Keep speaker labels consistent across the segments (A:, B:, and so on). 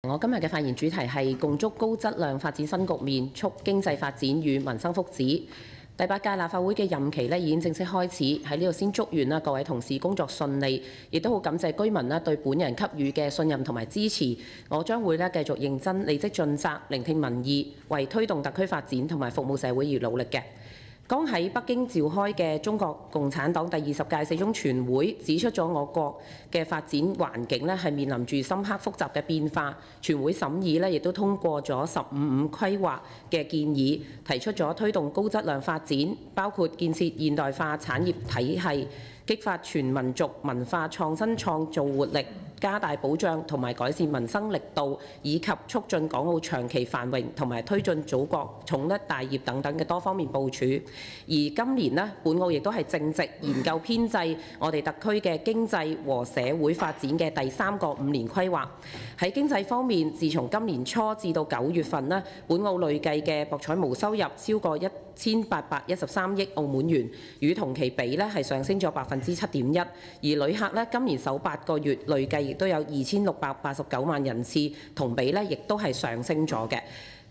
A: 我今日嘅發言主題係共築高質量發展新局面，促經濟發展與民生福祉。第8屆立法會嘅任期已經正式開始，喺呢度先祝願各位同事工作順利，亦都好感謝居民對本人給予嘅信任同埋支持。我將會繼續認真履職盡責，聆聽民意，為推動特區發展同埋服務社會而努力嘅。剛喺北京召開嘅中國共產黨第20屆四中全會指出咗我國嘅發展環境係面臨住深刻複雜嘅變化。全會審議亦都通過咗15規劃嘅建議，提出咗推動高質量發展，包括建設現代化產業體系，激發全民族文化創新創造活力，加大保障同埋改善民生力度，以及促進港澳長期繁榮同埋推進祖國統一大業等等嘅多方面部署。而今年本澳亦都係正值研究編製我哋特區嘅經濟和社會發展嘅第3個5年規劃。喺經濟方面，自從今年初至到9月份本澳累計嘅博彩毛收入超過1813億澳門元，與同期比係上升咗7.1%。而旅客今年首8個月累計亦都有2689萬人次，同比亦都係上升咗嘅。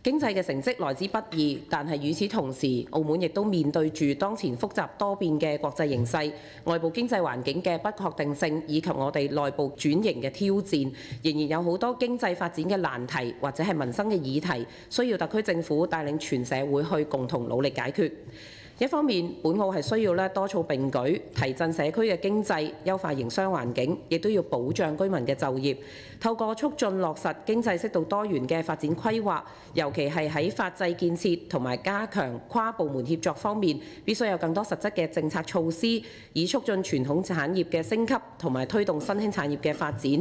A: 經濟嘅成績來之不易，但係與此同時，澳門亦都面對住當前複雜多變嘅國際形勢、外部經濟環境嘅不確定性，以及我哋內部轉型嘅挑戰，仍然有好多經濟發展嘅難題或者係民生嘅議題，需要特區政府帶領全社會去共同努力解決。一方面，本澳係需要多措並舉，提振社區嘅經濟，優化營商環境，亦都要保障居民嘅就業。透過促進落實經濟適度多元嘅發展規劃，尤其係喺法制建設同埋加強跨部門協作方面，必須有更多實質嘅政策措施，以促進傳統產業嘅升級同埋推動新興產業嘅發展。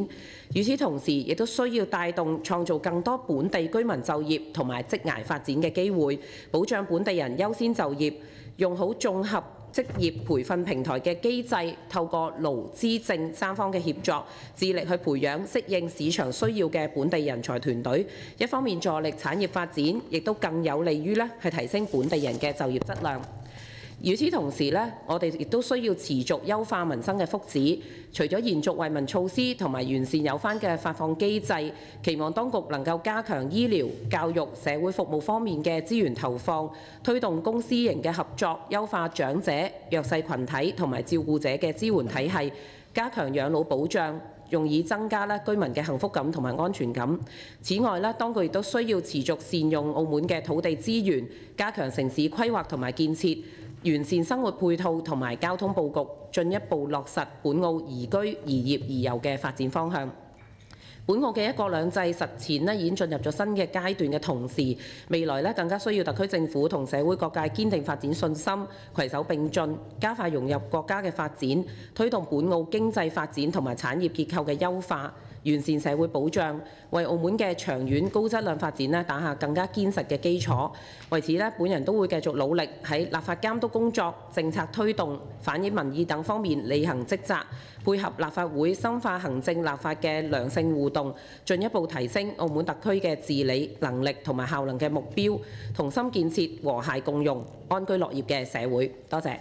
A: 與此同時，亦都需要帶動創造更多本地居民就業同埋職涯發展嘅機會，保障本地人優先就業。用好綜合職業培訓平台嘅機制，透過勞資政3方嘅協作，致力去培養適應市場需要嘅本地人才團隊。一方面助力產業發展，亦都更有利於提升本地人嘅就業質量。與此同時我哋亦都需要持續優化民生嘅福祉。除咗延續惠民措施同埋完善有關嘅發放機制，期望當局能夠加強醫療、教育、社會服務方面嘅資源投放，推動公私營嘅合作，優化長者、弱勢群體同埋照顧者嘅支援體系，加強養老保障，用以增加居民嘅幸福感同埋安全感。此外當局亦都需要持續善用澳門嘅土地資源，加強城市規劃同埋建設，完善生活配套同埋交通佈局，進一步落實本澳宜居、宜業、宜遊嘅發展方向。本澳嘅一國兩制實踐已經進入咗新嘅階段嘅同時，未來更加需要特區政府同社會各界堅定發展信心，攜手並進，加快融入國家嘅發展，推動本澳經濟發展同埋產業結構嘅優化，完善社會保障，為澳門嘅長遠高質量發展打下更加堅實嘅基礎。為此本人都會繼續努力喺立法監督工作、政策推動、反映民意等方面履行職責，配合立法會深化行政立法嘅良性互動，進一步提升澳門特區嘅治理能力同埋效能嘅目標，同心建設和諧共融、安居樂業嘅社會。多謝。